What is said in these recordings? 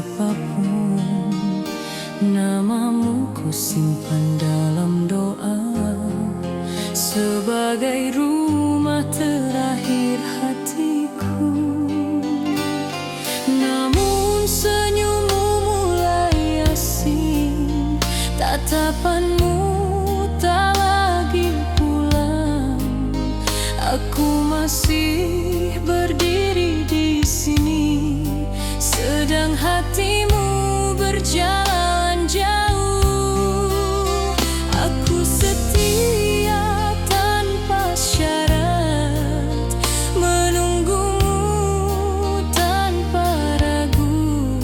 siapapun. Namamu ku simpan dalam doa, sebagai rumah terakhir hatiku. Namun senyummu mulai asing, tatapanmu tak lagi pulang. Aku masih berdiri di sini, sedang hatimu berjalan jauh. Aku setia tanpa syarat, menunggumu tanpa ragu.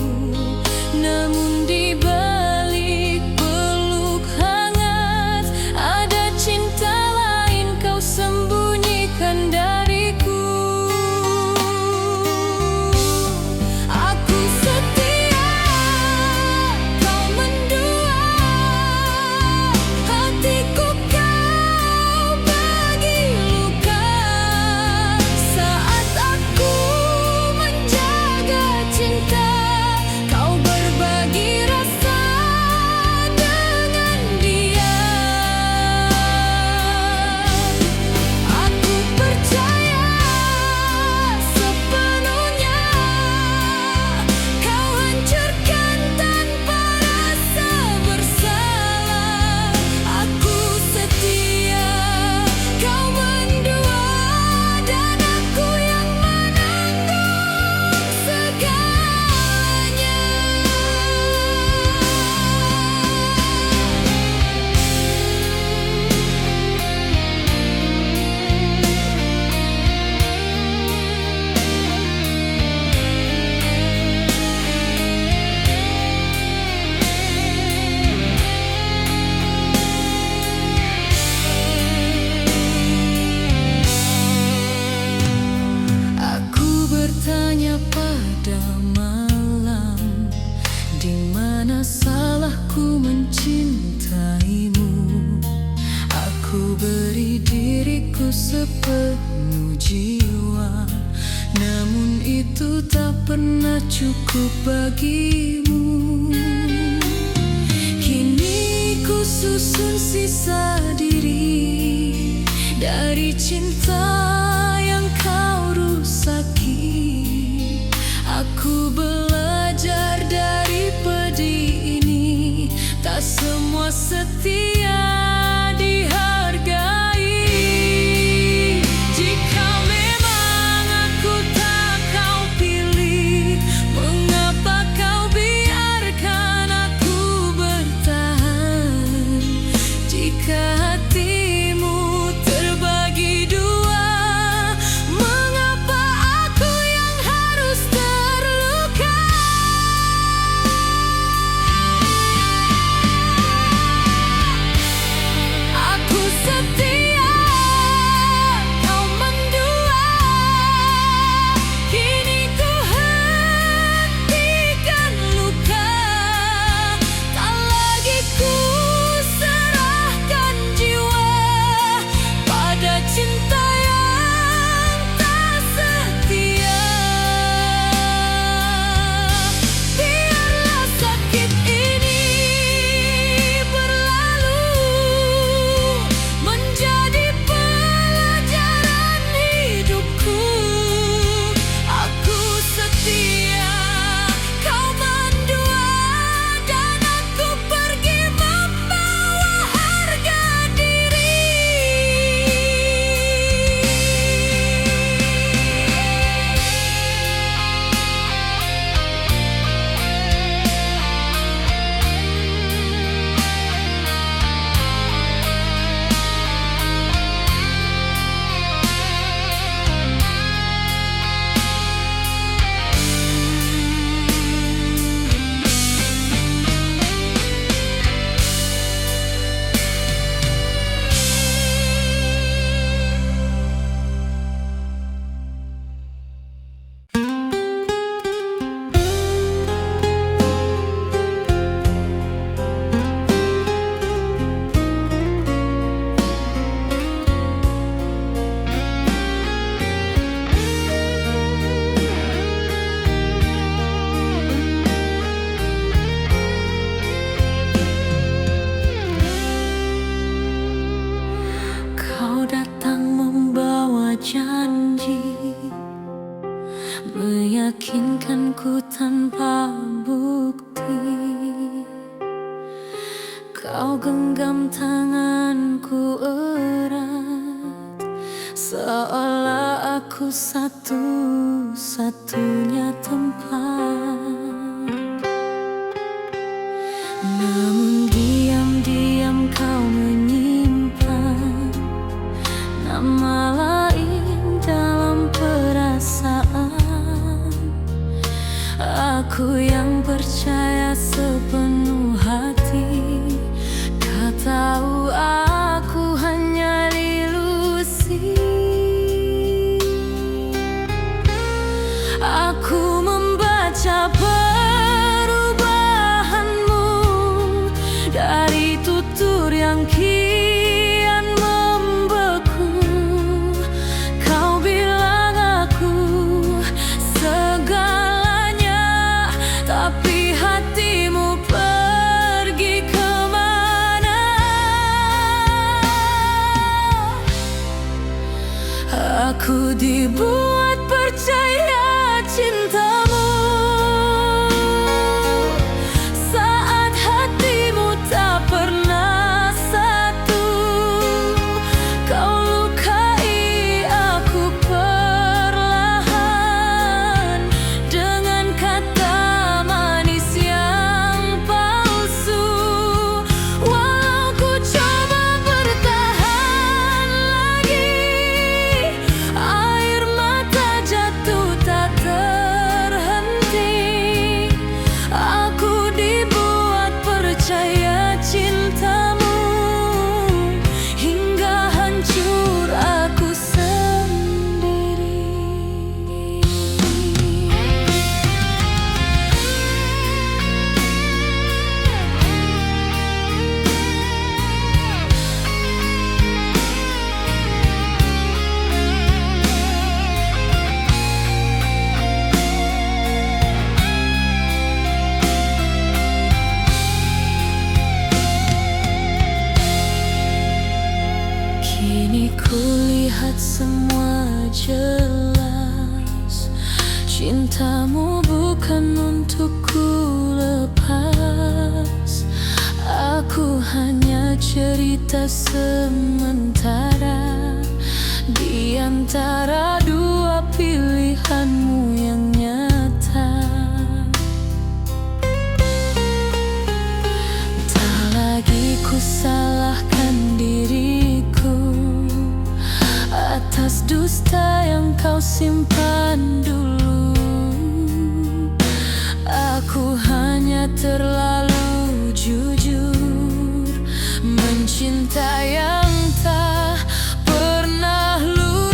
Namun di balik peluk hangat, ada cinta lain kau sembunyikan dariku. Aku setia, kau mendua, hatiku kau bagi luka. Saat aku menjaga cinta, kau berbagi rasa dengan dia. Aku percaya sepenuhnya, kau hancurkan tanpa rasa bersalah. Aku setia, kau mendua, dan aku yang menanggung segalanya. Aku bertanya pada malam, di mana salahku mencintaimu? Aku beri diriku sepenuh jiwa, namun itu tak pernah cukup bagimu. Kini ku susun sisa diri dari cinta yang kau rusaki. Aku belajar dari pedih ini, tak semua setia dihargai. Jika memang aku tak kau pilih, mengapa kau biarkan aku bertahan? Jika hatimu terbagi dua, mengapa aku yang harus terluka? aku tanpa bukti. Kau genggam tanganku erat, seolah aku satu-satunya tempat. Namun diam-diam kau menyimpan nama lain dalam perasaan. Aku yang percaya sepenuh hati, kau tahu aku hanya ilusi. Aku membaca perubahanmu dari tutur yang kian membeku. Kau bilang aku segalanya, tapi hatimu pergi kemana? Aku dibuat percaya cintamu saat hatimu tak pernah satu. Kau lukai aku perlahan dengan kata manis yang palsu. Walau ku coba bertahan lagi, air mata jatuh tak terhenti. Aku dibuat percaya cintamu hingga hancur aku sendiri. Kini kulihat semua jelas, cintamu bukan untukku lepas. Aku hanya cerita sementara di antara dua pilihanmu yang nyata. Tak lagi ku salahkan diriku atas dusta yang kau simpan dulu. Aku hanya terlalu jujur mencintai yang tak pernah lurus.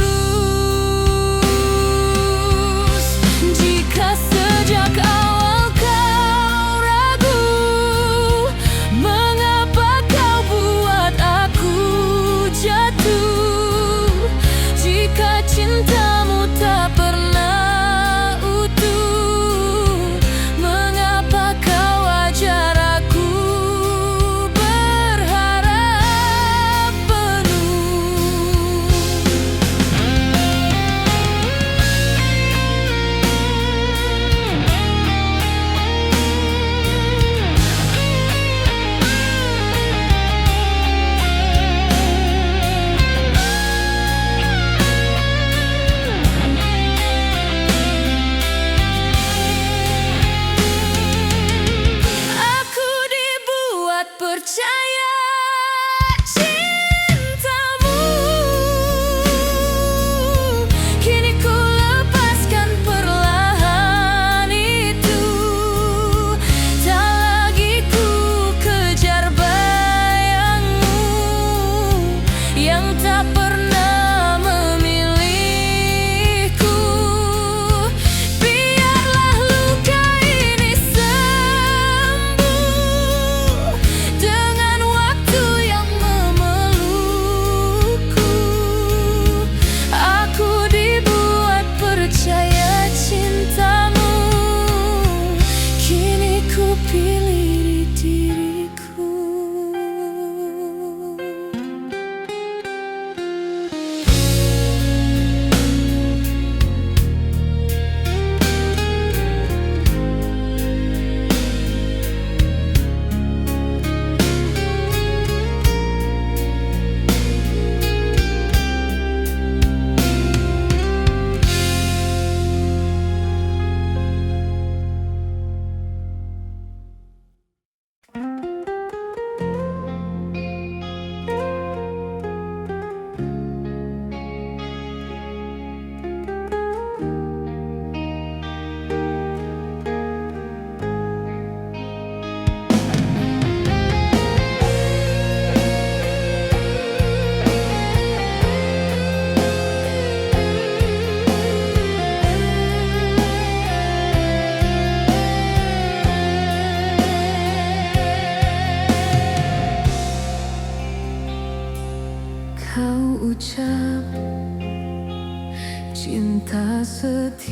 Jika sejak awal kau ragu, mengapa kau buat aku jatuh? Jika cintamu tak pernah utuh, mengapa kau ajak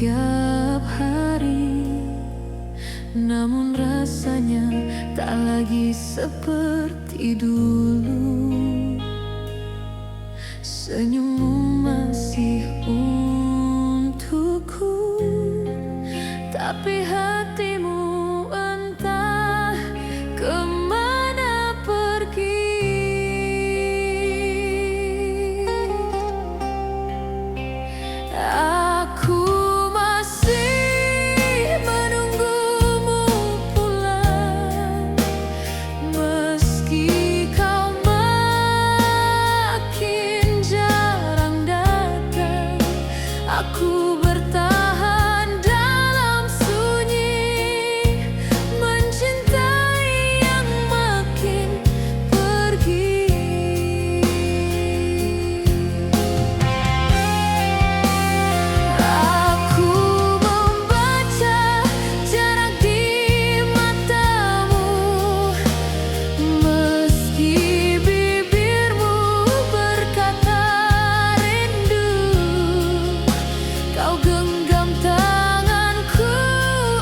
tiap hari, namun rasanya tak lagi seperti dulu. Senyummu masih untukku, tapi hatimu entah kemana pergi. Aku masih menunggumu pulang, meski kau makin jarang datang. Aku bertahan dalam sunyi, mencintai yang makin pergi. Aku membaca jarak di matamu, meski bibirmu berkata rindu. Kau genggam tanganku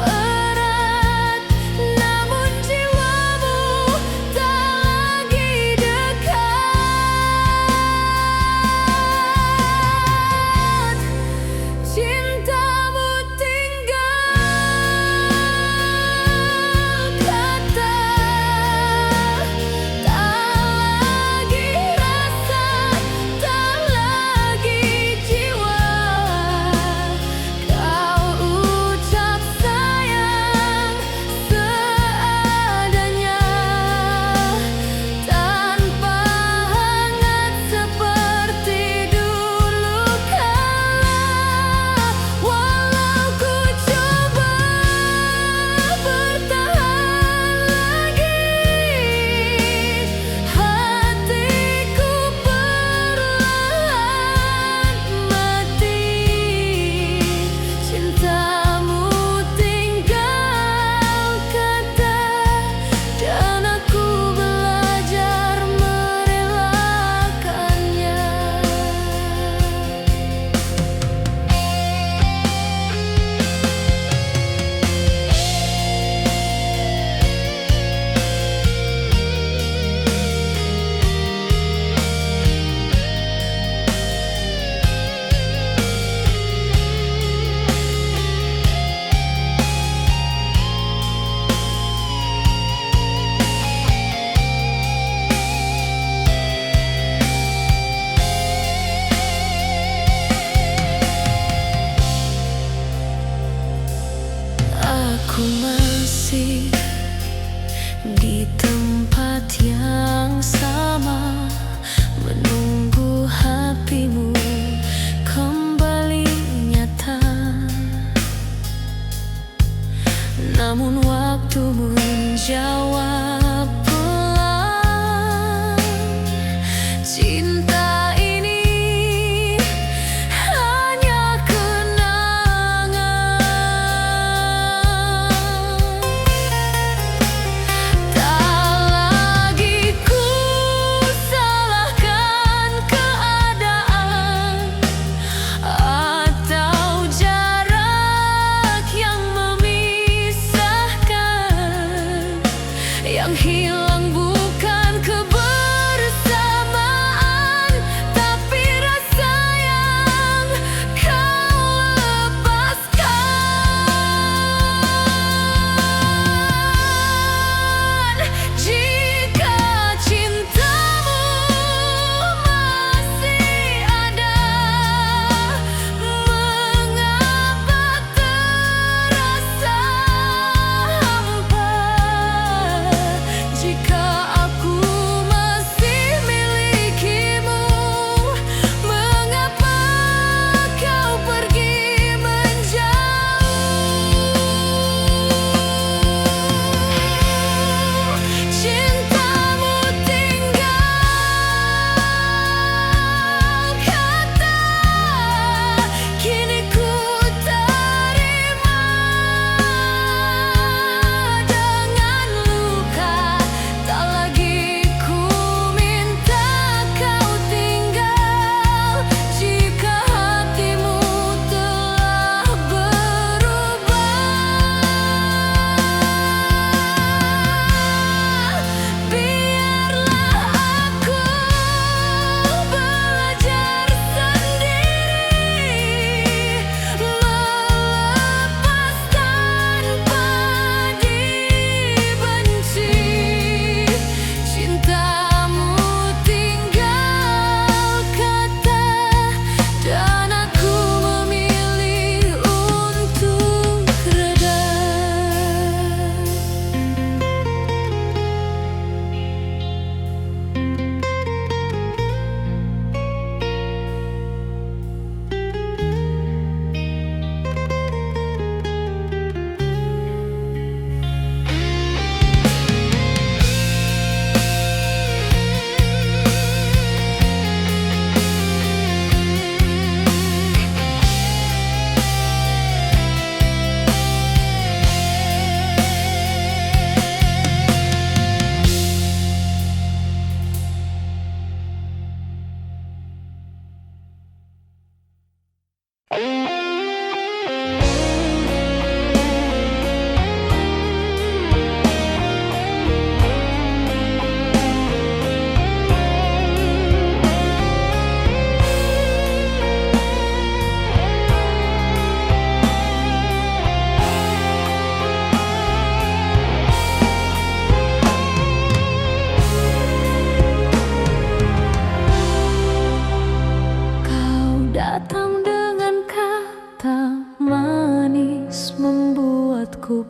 erat, namun jiwamu tak lagi dekat. Cintamu tinggal kata, tak lagi rasa, tak lagi jiwa. Kau ucap sayang seadanya, tanpa hangat seperti dulu kala. Walau ku coba bertahan lagi, hatiku perlahan mati. Cintamu tinggal kata, dan aku belajar merelakannya. Aku masih di tempat yang sama, menunggu hatimu kembali nyata. Namun waktu menjawab pelan, cinta ini hanya kenangan. Tak lagi ku salahkan keadaan atau jarak yang memisahkan. Yang hilang bukan kebersamaan,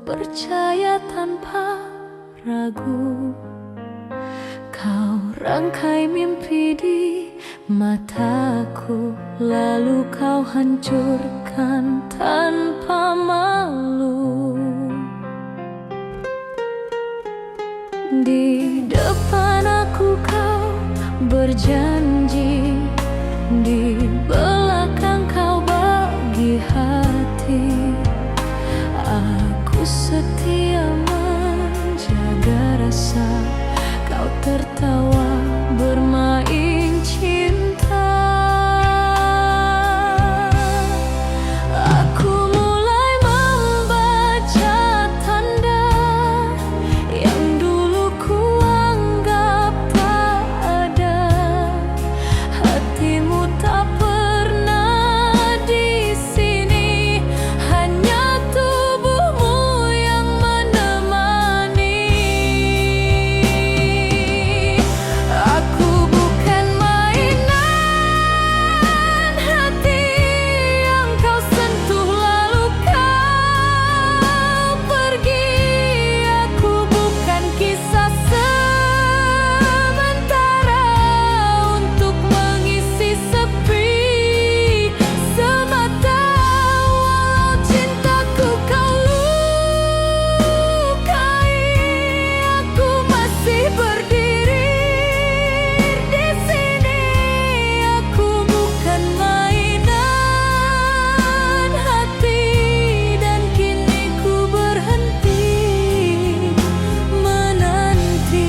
percaya tanpa ragu. Kau rangkai mimpi di mataku, lalu kau hancurkan tanpa malu. Di depan aku kau berjanji, di belakang kau bagi hati. Aku setia menjaga rasa, kau tertawa bermain cinta. Aku mulai membaca tanda yang dulu ku anggap tak ada. Hatimu tak pernah di sini, hanya tubuhmu yang menemani. Aku bukan mainan hati yang kau sentuh lalu kau pergi. Aku bukan kisah sementara untuk mengisi sepi semata. Walau cintaku kau lukai, aku masih berdiri di sini. Aku bukan mainan hati, dan kini ku berhenti menanti.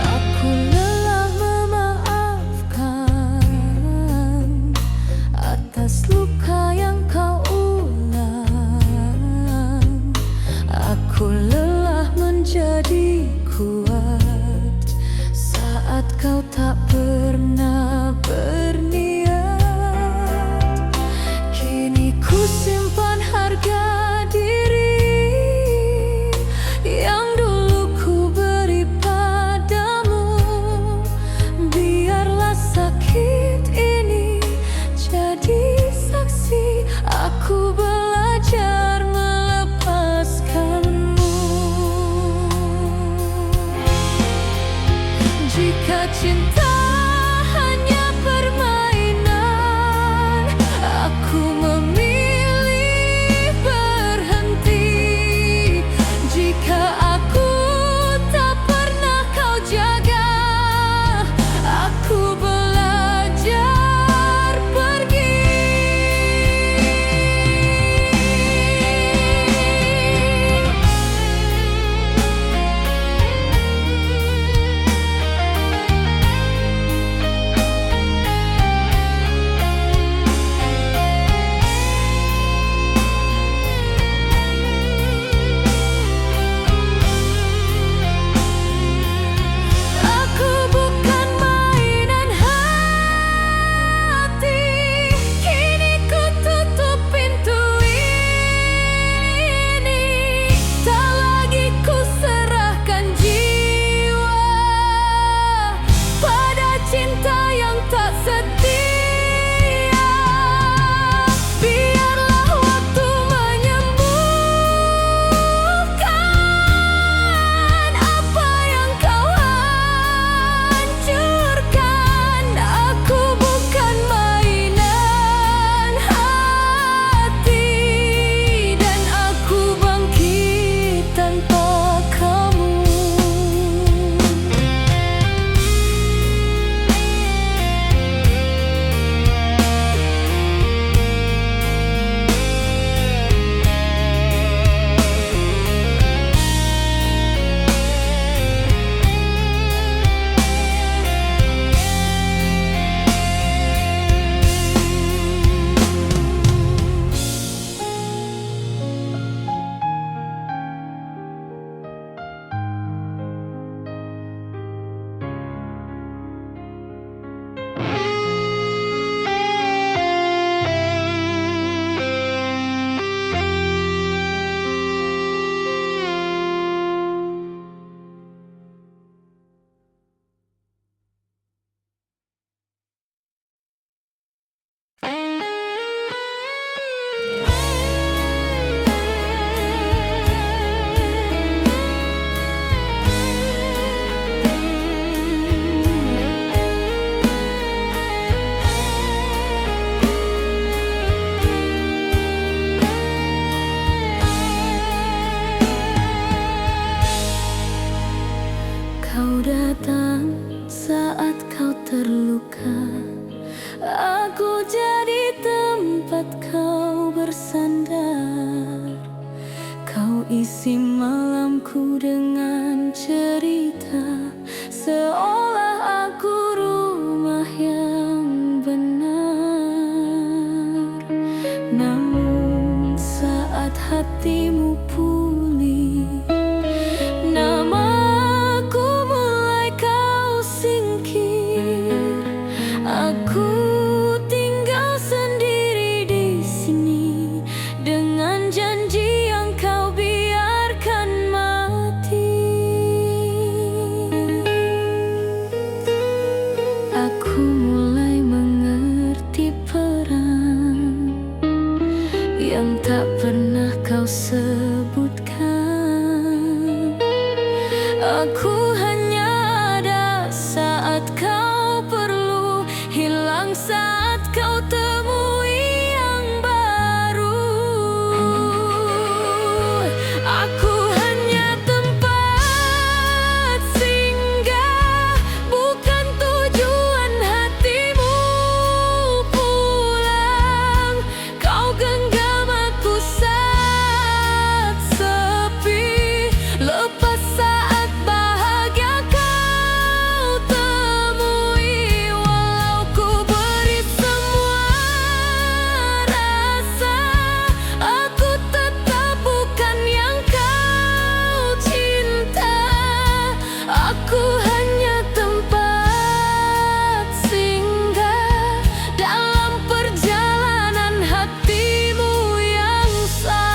Aku lelah memaafkan atas luka yang kau ulang. Aku lelah menjadi kuat saat kau tak pernah berniat. Kini ku simpan harga diri yang dulu ku beri padamu. Biarlah sakit ini jadi saksi, aku belajar melepaskanmu. Jika cinta hanya permainan, aku memilih berhenti. Jika aku tak pernah kau jaga, aku belajar pergi. terluka, aku jadi tempat kau bersandar. Kau isi malamku dengan cerita, seolah aku rumah yang benar. Namun saat hatimu pulih, namaku mulai kau singkir. Aku tinggal sendiri di sini dengan janji yang kau biarkan mati. Aku mulai mengerti peran yang tak pernah kau sebutkan. Aku hanya ada saat kau perlu, hilang saat kau temui yang baru. Aku hanya tempat singgah, bukan tujuan hatimu pulang. Kau genggam aku saat sepi, lepas saat bahagia kau temui. Walau ku beri semua rasa, aku tetap bukan yang kau cinta. Aku hanya tempat singgah dalam perjalanan hatimu yang salah.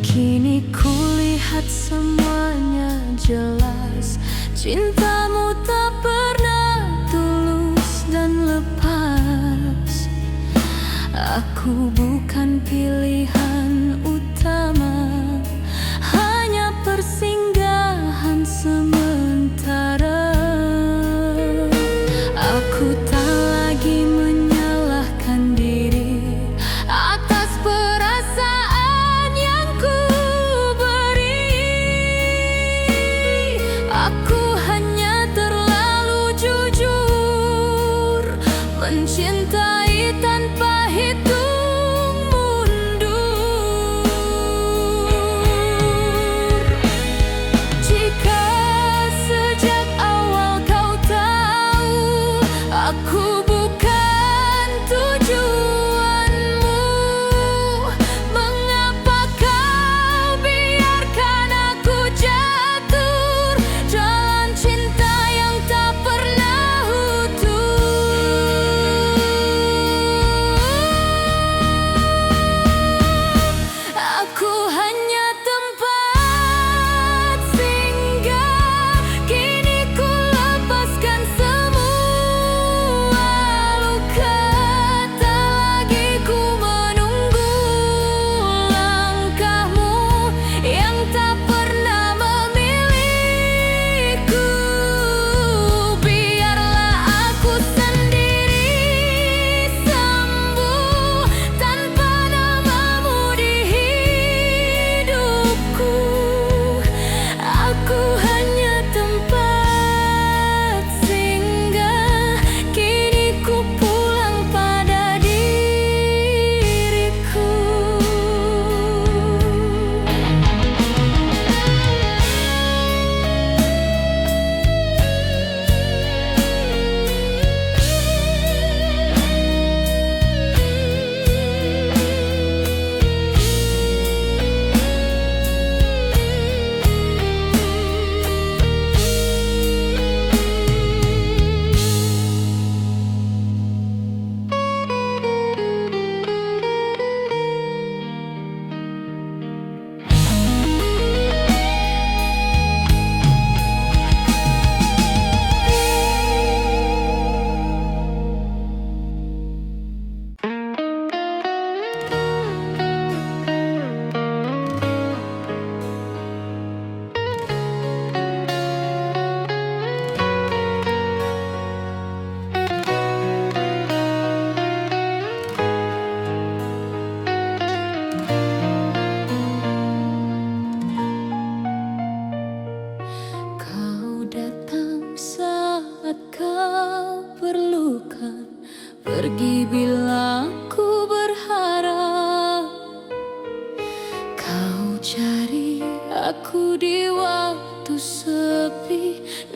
Kini kulihat semuanya jelas, cintamu tak pernah tulus dan lepas. Aku bukan pilihan utama, hanya persinggahan sementara. Aku tak lagi menyalahkan diri atas perasaan yang ku beri. Aku hanya terlalu jujur, mencintai tanpa hitung mundur. Jika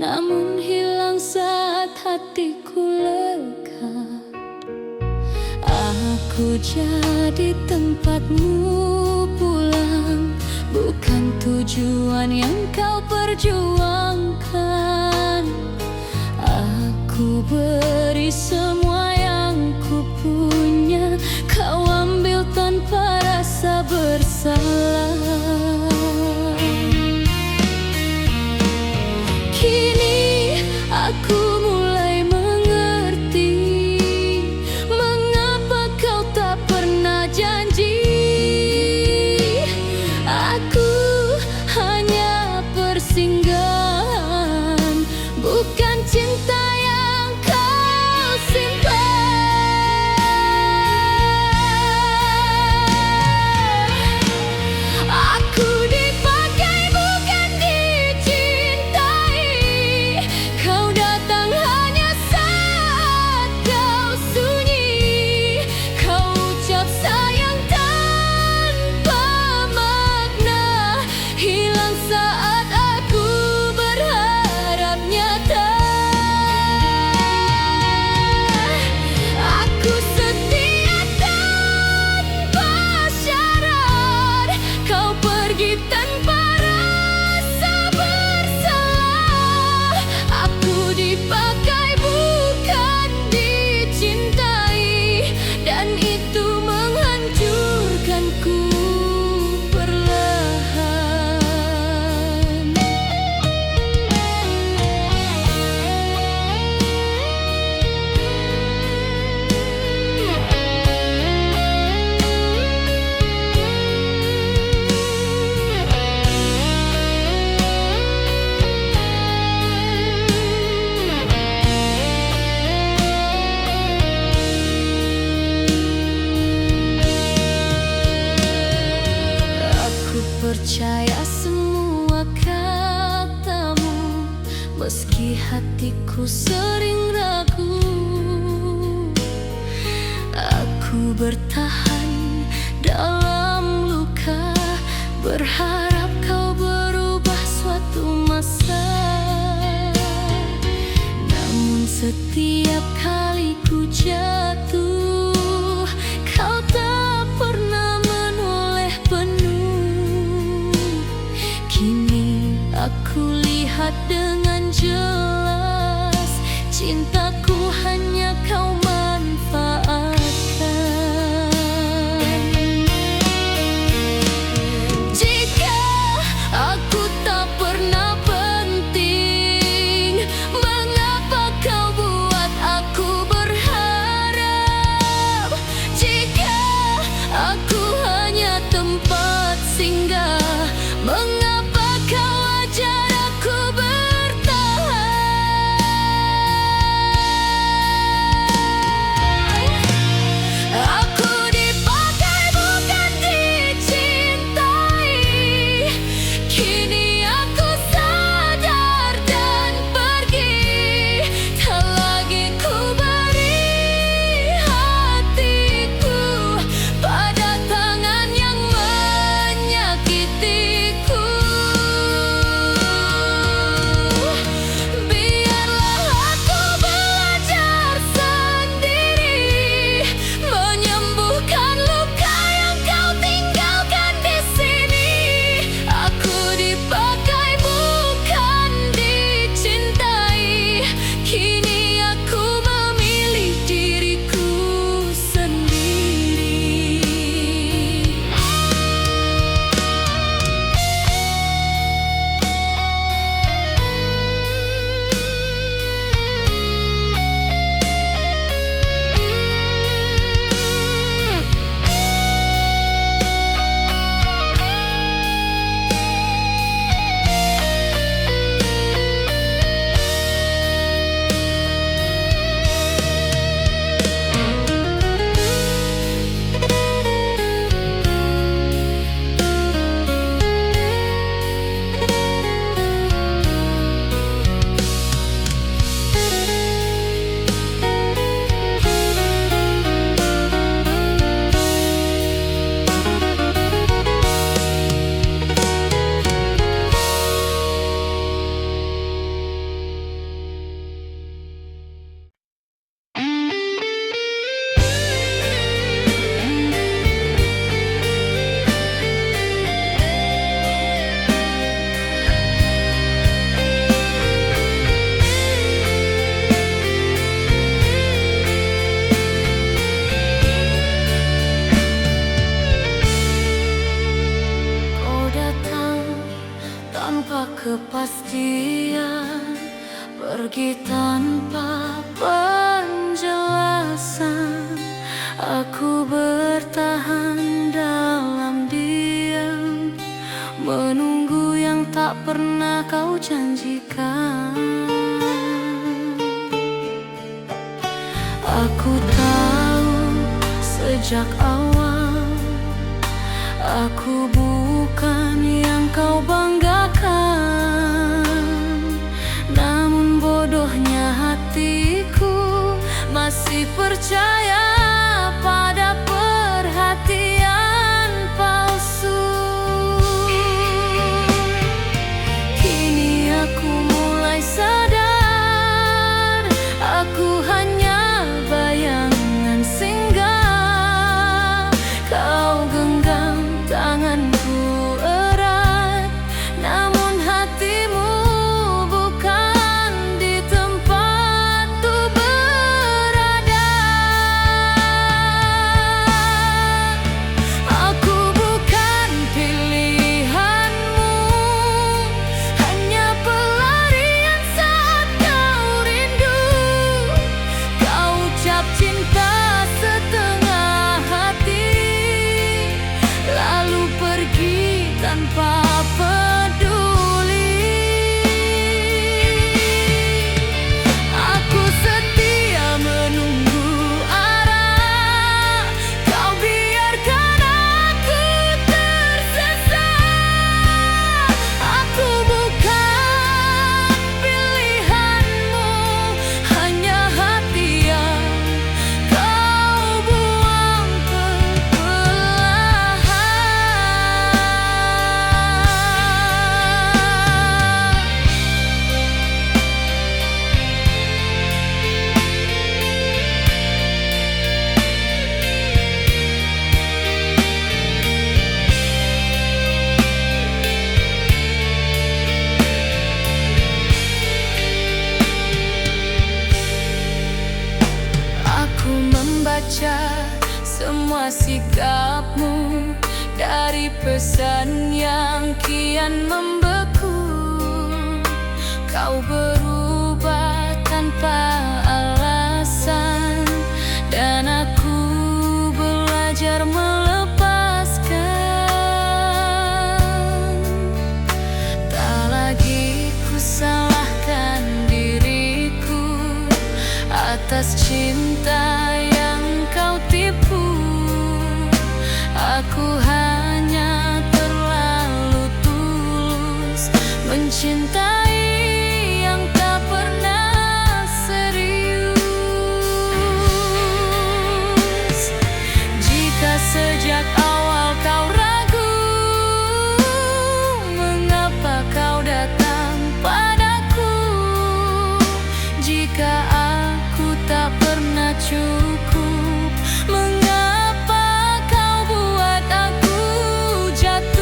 namun hilang saat hatiku lega. Aku jadi tempatmu pulang, bukan tujuan yang kau perjuangkan. Aku beri semua yang ku punya, kau ambil tanpa rasa bersalah. Kini aku mulai mengerti mengapa kau tak pernah janji. Aku hanya persinggahan, bukan cinta yang kau simpan. Aku dipakai bukan dicintai, kau datang hanya saat kau sunyi. Kau ucap sayang tanpa makna, hilang saat aku berharap nyata. Aku setia tanpa syarat, kau pergi tanpa rasa bersalah. Aku dipakai bukan dicintai, dan itu menghancurkanku perlahan. Aku percaya semua katamu, meski hatiku sering ragu. Aku bertahan dalam luka, berharap kau berubah suatu masa. Namun setiap kali ku jatuh, kau tak pernah menoleh penuh. Kini aku lihat dengan jelas, cintaku hanya kau manfaatkan. Jika aku tak pernah penting, mengapa kau buat aku berharap? kepastian, pergi tanpa penjelasan. Aku bertahan dalam diam, menunggu yang tak pernah kau janjikan. Aku tahu sejak awal, aku bukan yang kau banggakan. Namun bodohnya hatiku masih percaya pada perhatian palsu. Kini aku mulai sadar, aku hanya bayangan singgah. Kau genggam tanganku erat, namun hatimu bukan di tempatku berada. Aku bukan pilihanmu, hanya pelarian saat kau rindu. Kau ucap cinta setengah hati, lalu pergi tanpa peduli. Aku setia menunggu arah, kau biarkan aku tersesat. Aku bukan pilihanmu, hanya hati yang kau buang perlahan. Aku membaca semua sikapmu dari pesan yang kian membeku. Kau berubah tanpa alasan, dan aku belajar melepaskan. Tak lagi ku salahkan diriku atas cinta yang kau tipu. Aku hanya terlalu tulus mencintai yang tak pernah serius. Jika sejak awal kau ragu, mengapa kau datang padaku? Jika aku tak pernah cukup, mengapa kau buat aku jatuh?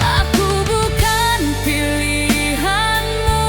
Aku bukan pilihanmu,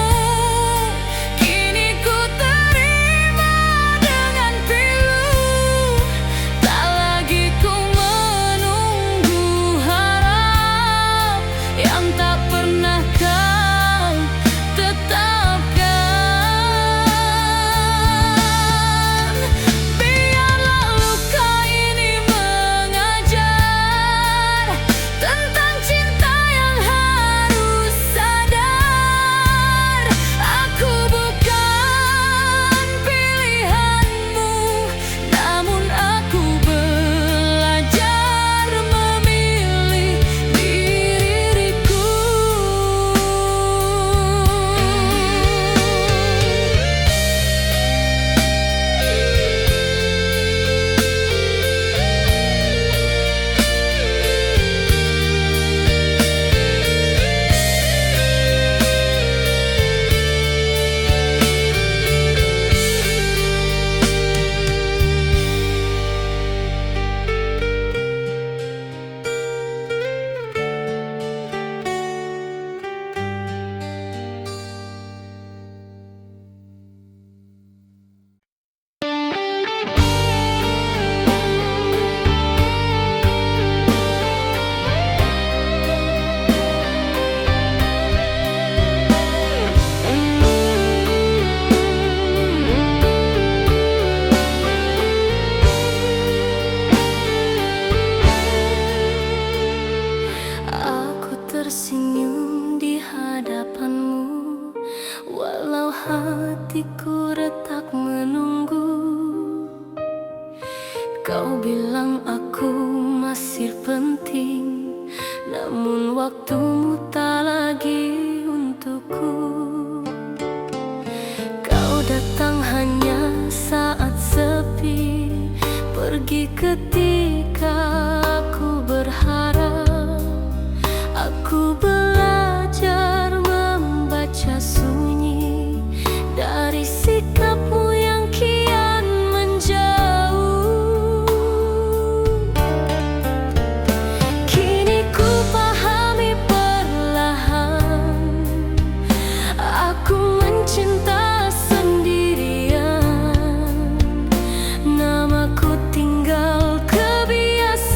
hatiku retak menunggu. Kau bilang aku masih penting, namun waktumu tak lagi untukku. Kau datang hanya saat sepi, pergi ketika aku berharap. Aku belajar membaca sunyi dari sikapmu yang kian menjauh. Kini ku pahami perlahan, aku mencinta sendirian. Namaku tinggal kebiasaan.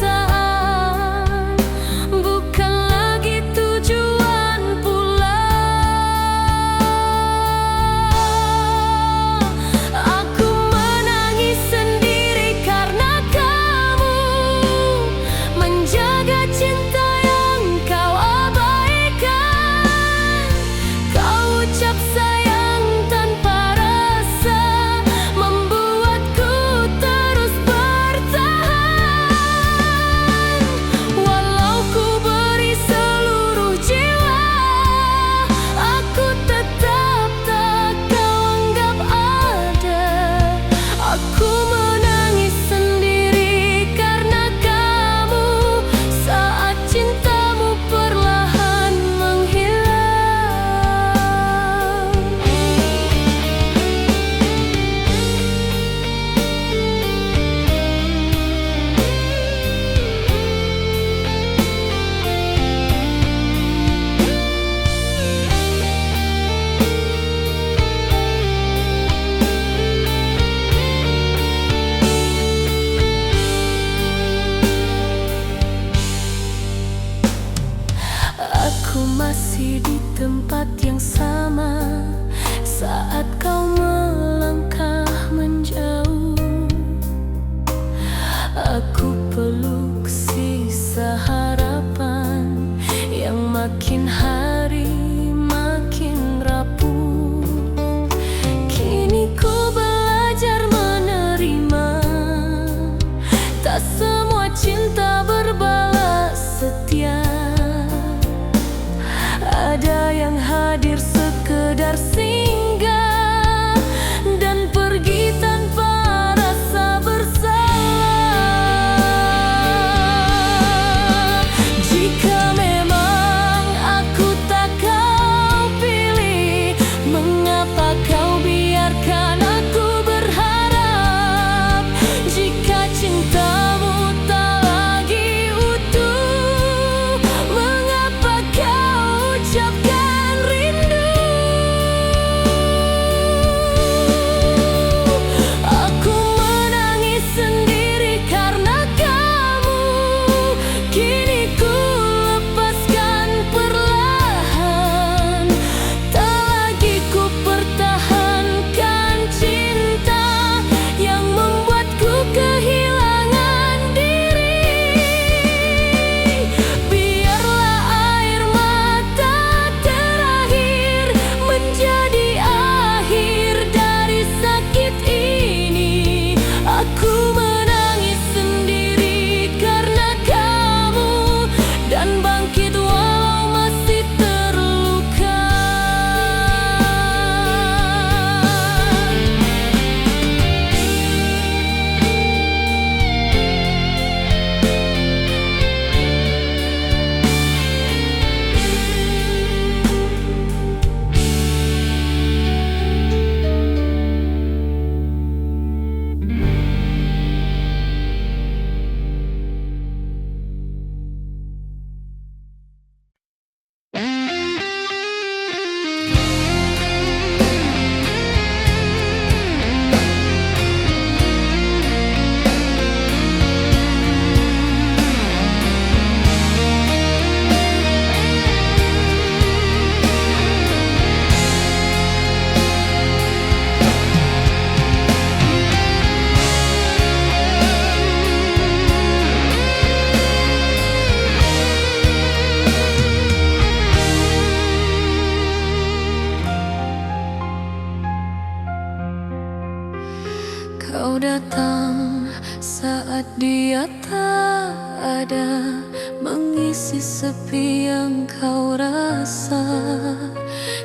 Kau datang saat dia tak ada, mengisi sepi yang kau rasa.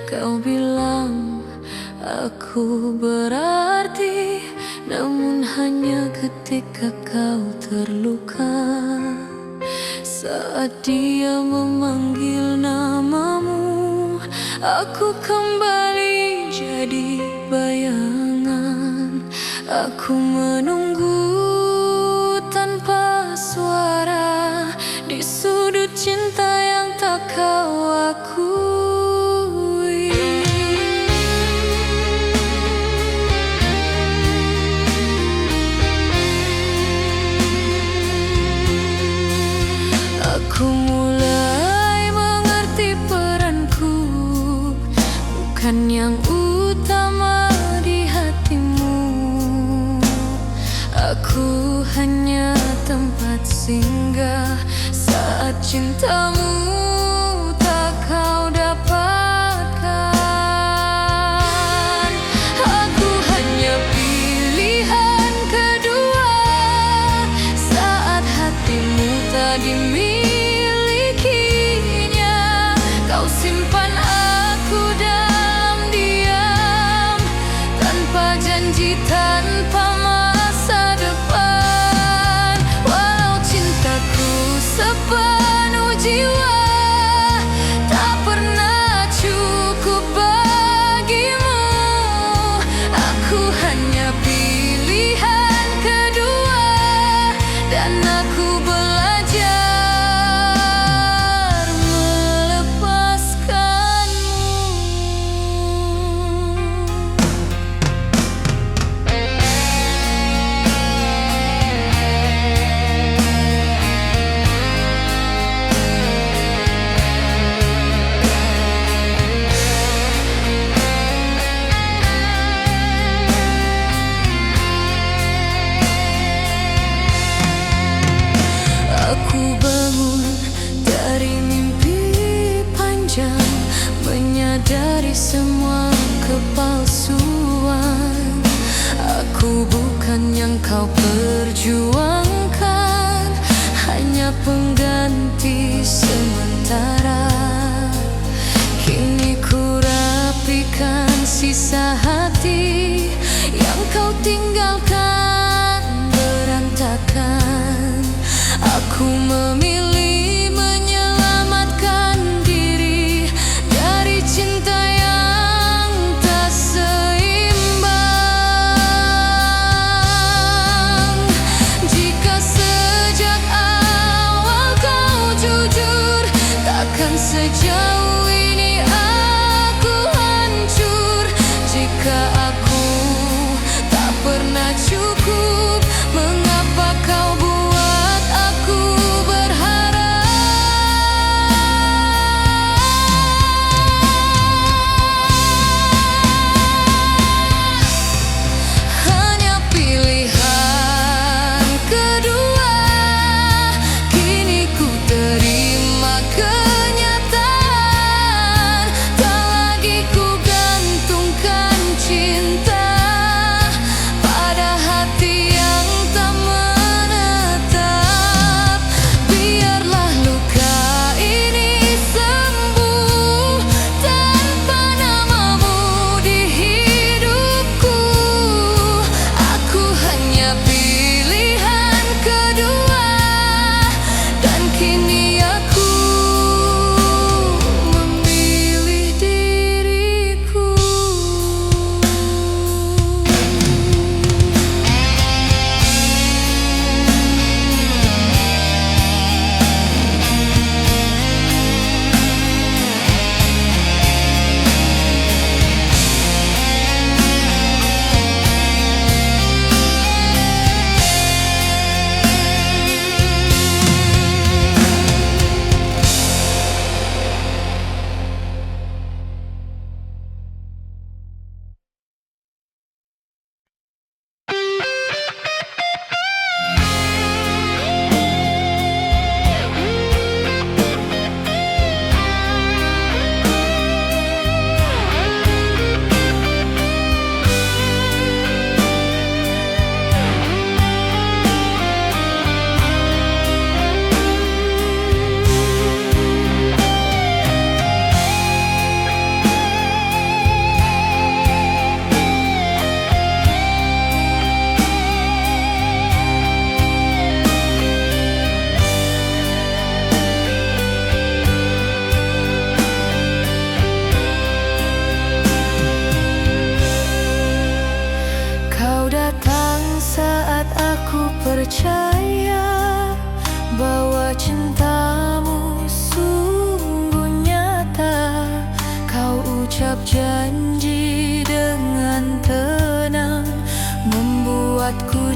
Kau bilang aku berarti, namun hanya ketika kau terluka. Saat dia memanggil namamu, aku kembali jadi bayangan. Aku menunggu tanpa suara di sudut cinta yang tak kau akui. Aku mulai mengerti peranku bukan yang utama di hatimu. Aku hanya tempat singgah saat cintamu tak kau dapatkan. Aku hanya pilihan kedua saat hatimu tak dimilikinya. Kau simpan aku dalam diam, tanpa janji, tanpa masa depan. Walau cintaku sepenuh jiwa tak pernah cukup bagimu, aku hanya pilihan kedua dan aku belajar melepaskanmu. Aku bangun dari mimpi panjang, menyadari semua kepalsuan. Aku bukan yang kau perjuangkan, hanya pengganti sementara. Kini ku rapikan sisa hati yang kau tinggalkan berantakan. Aku memilih menyelamatkan diri dari cinta yang tak seimbang. Jika sejak awal kau jujur, takkan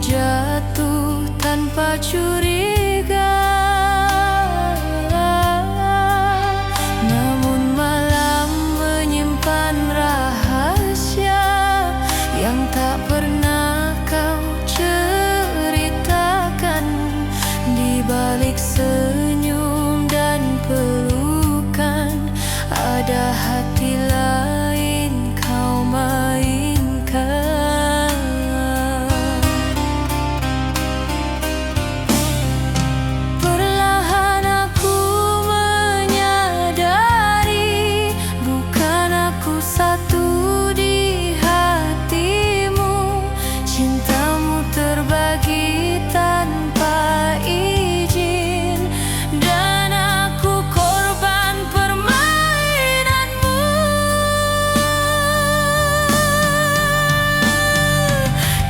jatuh tanpa curiga, namun malam menyimpan rahasia yang tak pernah kau ceritakan. Di balik senyum dan pelukan ada hati lain kau mainkan. Perlahan aku menyadari bukan aku satu di hatimu. Cintamu terbagi tanpa izin, dan aku korban permainanmu.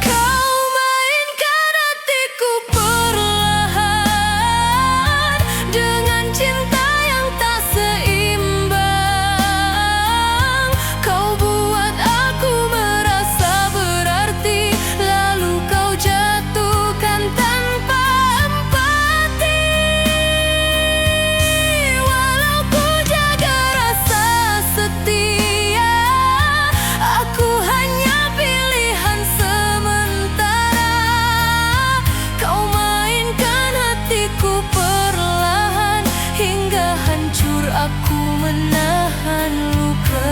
Kau mainkan hatiku perlahan dengan cinta yang tak seimbang. Kau buat aku merasa berarti, lalu kau jatuhkan tanpa empati. Walau ku jaga rasa setia, aku hanya pilihan sementara. Kau mainkan hatiku perlahan hingga hancur aku menahan luka.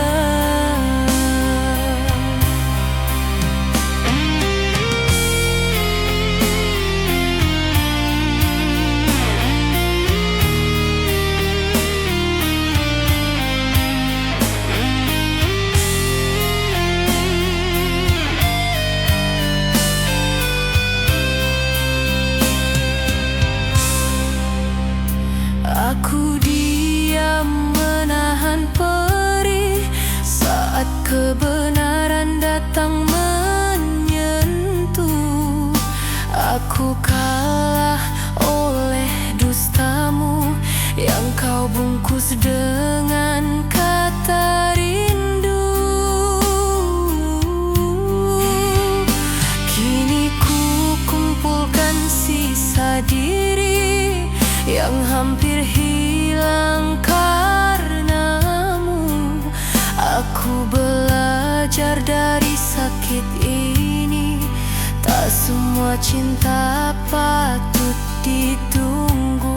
Aku diam menahan perih saat kebenaran datang menyentuh. Aku kalah oleh dustamu yang kau bungkus dengan kata rindu. Kini ku kumpulkan sisa diri yang hampir hilang karenamu. Aku belajar dari sakit ini, tak semua cinta patut ditunggu.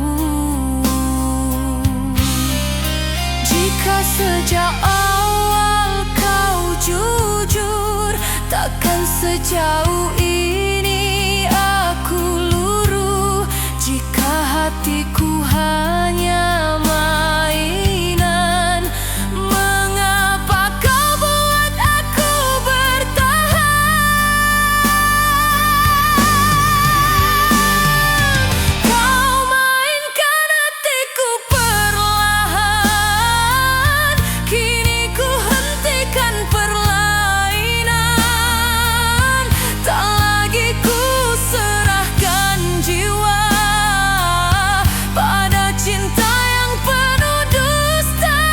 Jika sejak awal kau jujur, takkan sejauh ini aku luruh. Jika hatiku hanya mainan, mengapa kau buat aku bertahan? Kau mainkan hatiku perlahan, kini ku hentikan perlainan. Tak lagi ku serahkan jiwa pada cinta yang penuh dusta.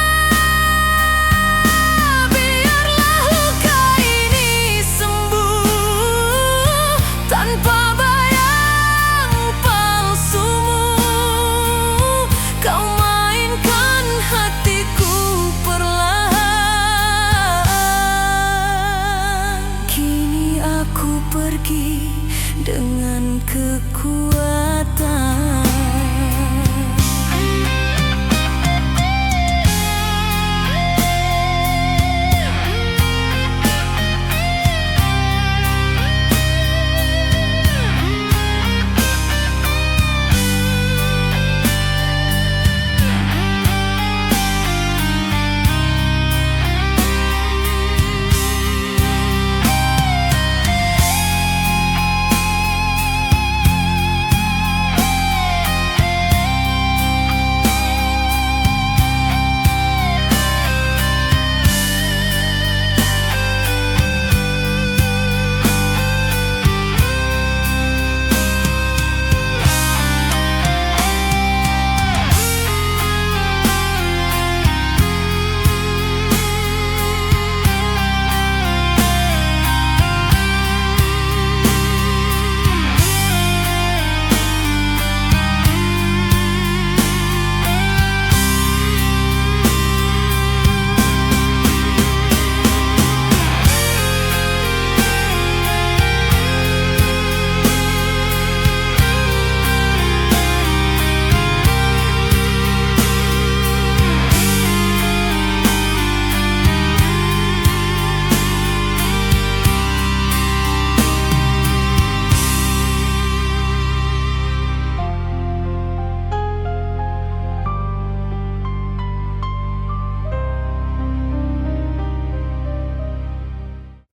Biarlah luka ini sembuh tanpa bayang palsumu. Kau mainkan hatiku perlahan, kini aku pergi dengan kekuatan